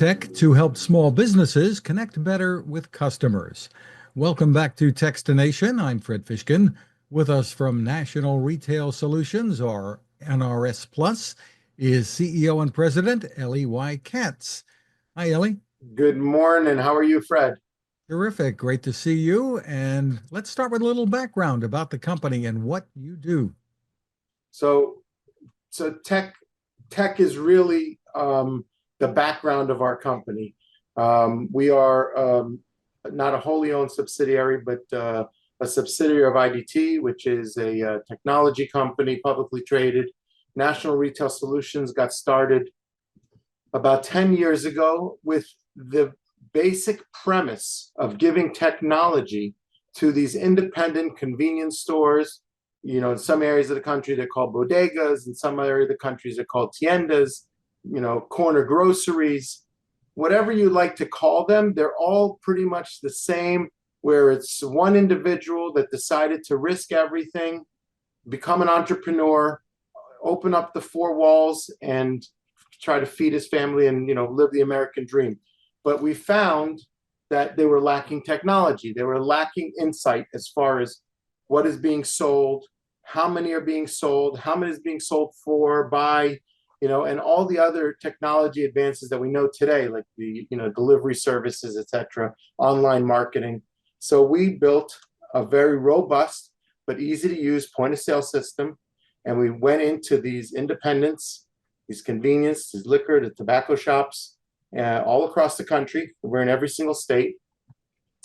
tech to help small businesses connect better with customers. Welcome back to Techstination. I'm Fred Fishkin. With us from National Retail Solutions, or NRS Plus, is CEO and President Elie Y Katz. Hi, Elie. Good morning. How are you, Fred? Terrific. Great to see you. And let's start with a little background about the company and what you do. So, so tech is really the background of our company. We are not a wholly owned subsidiary, but a subsidiary of IDT, which is a technology company, publicly traded. National Retail Solutions got started about 10 years ago with the basic premise of giving technology to these independent convenience stores. In some areas of the country, they're called bodegas. In some areas of the countries, they're called tiendas, corner groceries, whatever you like to call them. They're all pretty much the same, where it's one individual that decided to risk everything, become an entrepreneur, open up the four walls and try to feed his family and, live the American dream. But we found that they were lacking technology. They were lacking insight as far as what is being sold, how many are being sold, how many is being sold for, by, and all the other technology advances that we know today, like the, delivery services, etc., online marketing. So we built a very robust but easy to use point of sale system. And we went into these independents, these convenience, these liquor, the tobacco shops, all across the country. We're in every single state.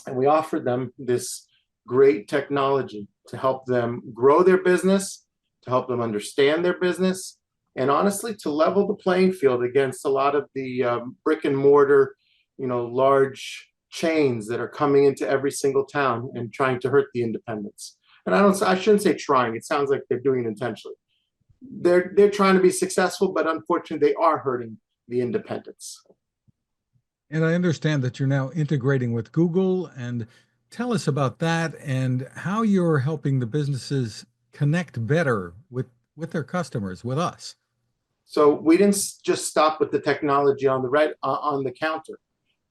And we offered them this great technology to help them grow their business, to help them understand their business, and honestly, to level the playing field against a lot of the brick and mortar, large chains that are coming into every single town and trying to hurt the independents. And I shouldn't say trying. It sounds like they're doing it intentionally. They're trying to be successful, but unfortunately, they are hurting the independents. And I understand that you're now integrating with Google. And tell us about that and how you're helping the businesses connect better with their customers, with us. So we didn't just stop with the technology on the counter.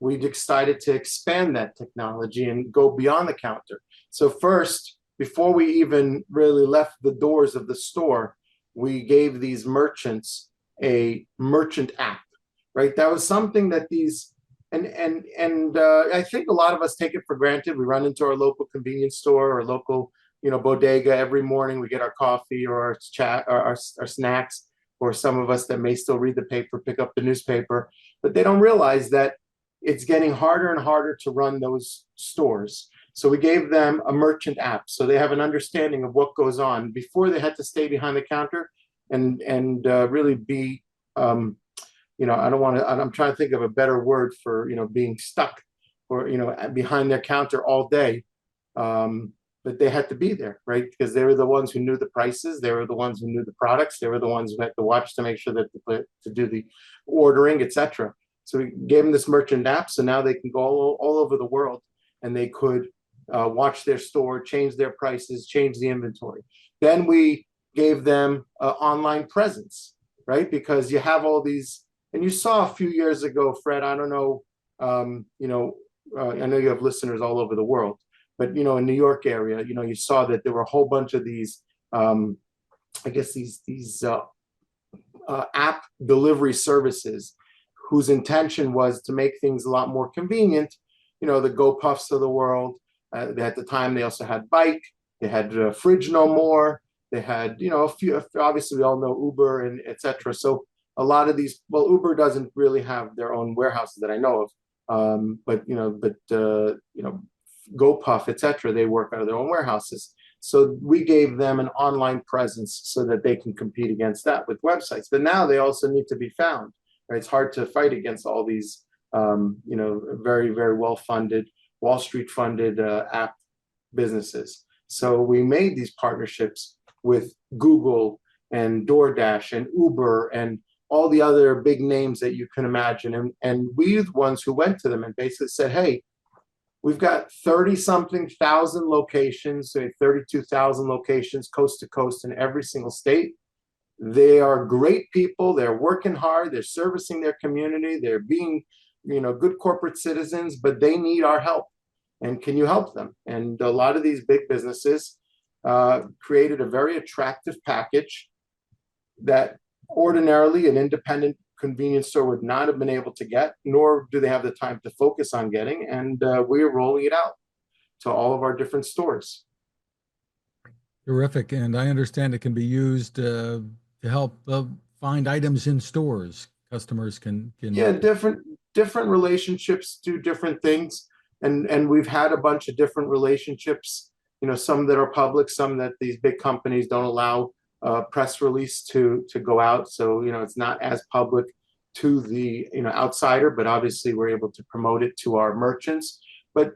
We decided to expand that technology and go beyond the counter. So first, before we even really left the doors of the store, we gave these merchants a merchant app, right? That was something that I think a lot of us take it for granted. We run into our local convenience store or local, bodega every morning. We get our coffee or our snacks, or some of us that may still read the paper, pick up the newspaper, but they don't realize that it's getting harder and harder to run those stores. So we gave them a merchant app, so they have an understanding of what goes on. Before, they had to stay behind the counter and really be, I'm trying to think of a better word for, being stuck or, behind their counter all day. But they had to be there, right? Because they were the ones who knew the prices. They were the ones who knew the products. They were the ones who had to watch to make sure that to do the ordering, etc. So we gave them this merchant app, so now they can go all over the world and they could watch their store, change their prices, change the inventory. Then we gave them online presence, right? Because you have all these, and you saw a few years ago, Fred, I don't know, I know you have listeners all over the world, but, in New York area, you saw that there were a whole bunch of these, these app delivery services whose intention was to make things a lot more convenient. The GoPuffs of the world. At the time, they also had Bike. They had Fridge No More. They had, a few. Obviously, we all know Uber and etc. So a lot of these. Well, Uber doesn't really have their own warehouses that I know of. But GoPuff, etc. They work out of their own warehouses. So we gave them an online presence so that they can compete against that with websites. But now they also need to be found. Right? It's hard to fight against all these, very, very well-funded, Wall Street funded app businesses. So we made these partnerships with Google and DoorDash and Uber and all the other big names that you can imagine. And we the ones who went to them and basically said, hey, we've got 30-something thousand locations, so 32,000 locations coast to coast in every single state. They are great people. They're working hard. They're servicing their community. They're being good corporate citizens, but they need our help. And can you help them? And a lot of these big businesses created a very attractive package that ordinarily an independent convenience store would not have been able to get, nor do they have the time to focus on getting. And we're rolling it out to all of our different stores. Terrific. And I understand it can be used to help find items in stores. Customers can Yeah, different relationships do different things. And we've had a bunch of different relationships, some that are public, some that these big companies don't allow press release to go out. So, it's not as public to the, outsider, but obviously we're able to promote it to our merchants. But,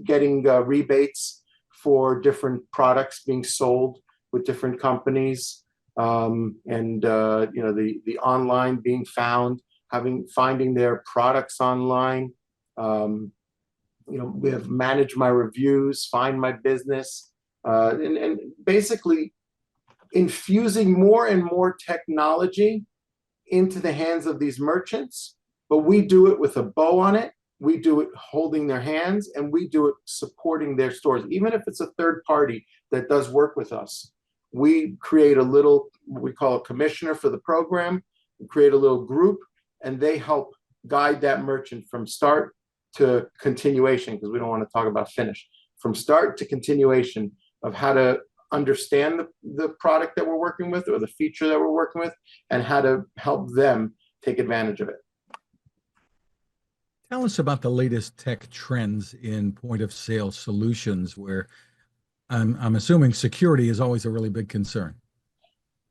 getting rebates for different products being sold with different companies, and the online being found, finding their products online. We have managed my reviews, find my business, and basically infusing more and more technology into the hands of these merchants. But we do it with a bow on it. We do it holding their hands, and we do it supporting their stores. Even if it's a third party that does work with us, we create a little, we call a commissioner for the program, we create a little group, and they help guide that merchant from start to continuation, because we don't want to talk about finish, from start to continuation of how to understand the product that we're working with or the feature that we're working with, and how to help them take advantage of it. Tell us about the latest tech trends in point of sale solutions, where I'm assuming security is always a really big concern.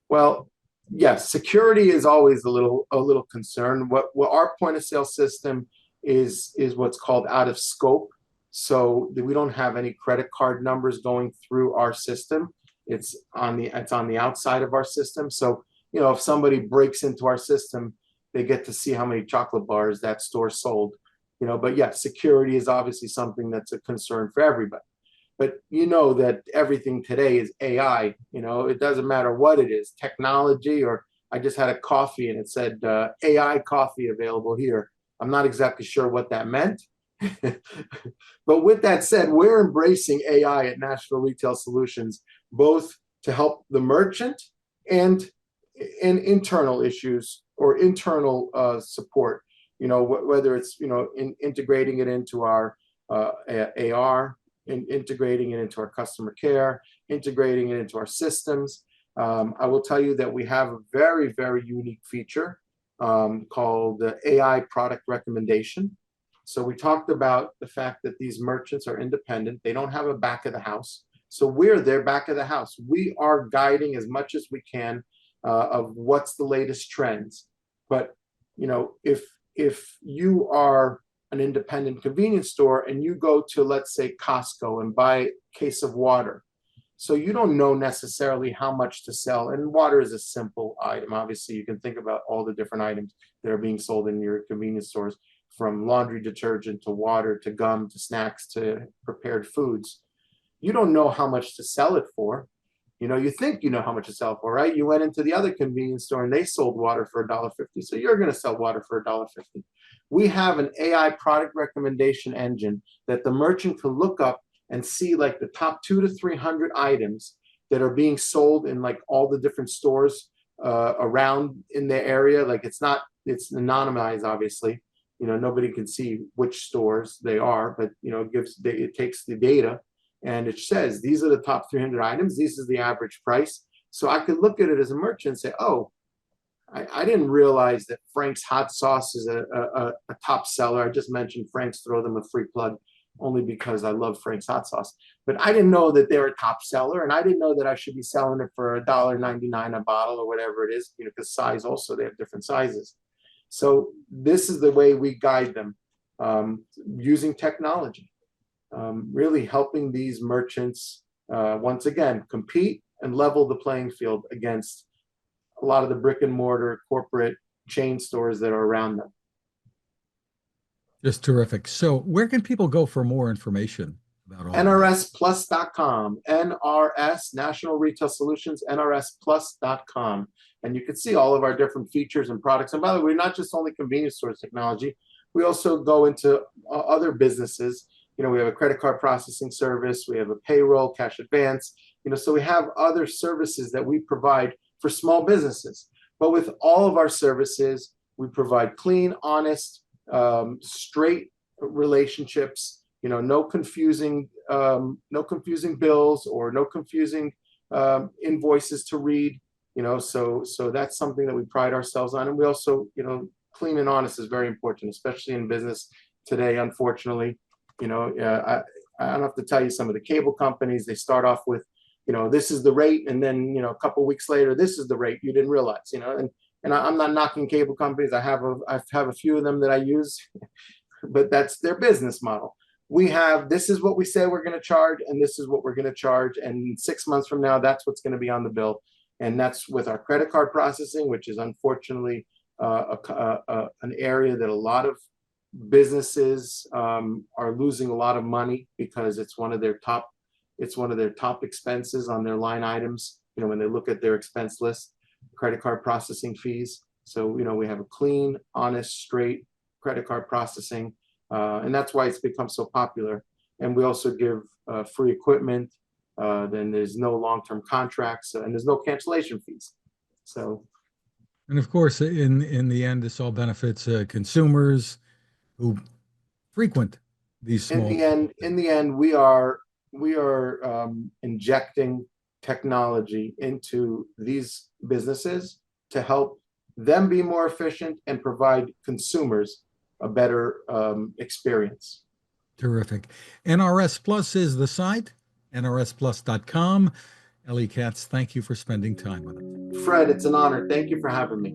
Well, yes, security is always a little concern. What our point of sale system is what's called out of scope. So we don't have any credit card numbers going through our system. It's on the outside of our system. So, if somebody breaks into our system, they get to see how many chocolate bars that store sold. But yeah, security is obviously something that's a concern for everybody. But that everything today is AI. It doesn't matter what it is, technology, or I just had a coffee and it said AI coffee available here. I'm not exactly sure what that meant. But with that said, we're embracing AI at National Retail Solutions, both to help the merchant and in internal issues or internal support. Whether it's integrating it into our AR, integrating it into our customer care, integrating it into our systems. I will tell you that we have a very, very unique feature called the AI product recommendation. So we talked about the fact that these merchants are independent. They don't have a back of the house. So we're their back of the house. We are guiding as much as we can of what's the latest trends. But, if you are an independent convenience store and you go to, let's say, Costco and buy a case of water, so you don't know necessarily how much to sell. And water is a simple item. Obviously, you can think about all the different items that are being sold in your convenience stores, from laundry detergent to water to gum to snacks to prepared foods. You don't know how much to sell it for. You think you know how much to sell for, right? You went into the other convenience store and they sold water for $1.50. So you're going to sell water for $1.50. We have an AI product recommendation engine that the merchant can look up and see like the top 200 to 300 items that are being sold in like all the different stores around in their area. Like it's anonymized, obviously. Nobody can see which stores they are, but it takes the data. And it says, these are the top 300 items. This is the average price. So I could look at it as a merchant and say, oh, I didn't realize that Frank's hot sauce is a top seller. I just mentioned Frank's, throw them a free plug only because I love Frank's hot sauce. But I didn't know that they're a top seller. And I didn't know that I should be selling it for $1.99 a bottle or whatever it is, because size also, they have different sizes. So this is the way we guide them, using technology. Really helping these merchants, once again, compete and level the playing field against a lot of the brick and mortar corporate chain stores that are around them. Just terrific. So where can people go for more information about all NRSplus.com, NRS, National Retail Solutions, NRSplus.com. And you can see all of our different features and products. And by the way, we're not just only convenience stores technology. we also go into other businesses. We have a credit card processing service, we have a payroll, cash advance, so we have other services that we provide for small businesses. But with all of our services, we provide clean, honest, straight relationships. No confusing bills or no confusing invoices to read. So that's something that we pride ourselves on, and we also, clean and honest is very important, especially in business today. Unfortunately, I don't have to tell you, some of the cable companies, they start off with, this is the rate, and then a couple of weeks later, this is the rate you didn't realize. And I'm not knocking cable companies. I have a few of them that I use, but that's their business model. This is what we say we're going to charge, and this is what we're going to charge, and 6 months from now, that's what's going to be on the bill. And that's with our credit card processing, which is unfortunately an area that a lot of businesses are losing a lot of money, because it's one of their top expenses on their line items. When they look at their expense list, credit card processing fees. So we have a clean, honest, straight credit card processing, and that's why it's become so popular. And we also give free equipment. Then there's no long-term contracts, and there's no cancellation fees. So, and of course, in the end, this all benefits consumers who frequent these small. In the end, we are injecting technology into these businesses to help them be more efficient and provide consumers a better experience. Terrific. NRS Plus is the site, nrsplus.com. Elie Katz, thank you for spending time with us. Fred, it's an honor. Thank you for having me.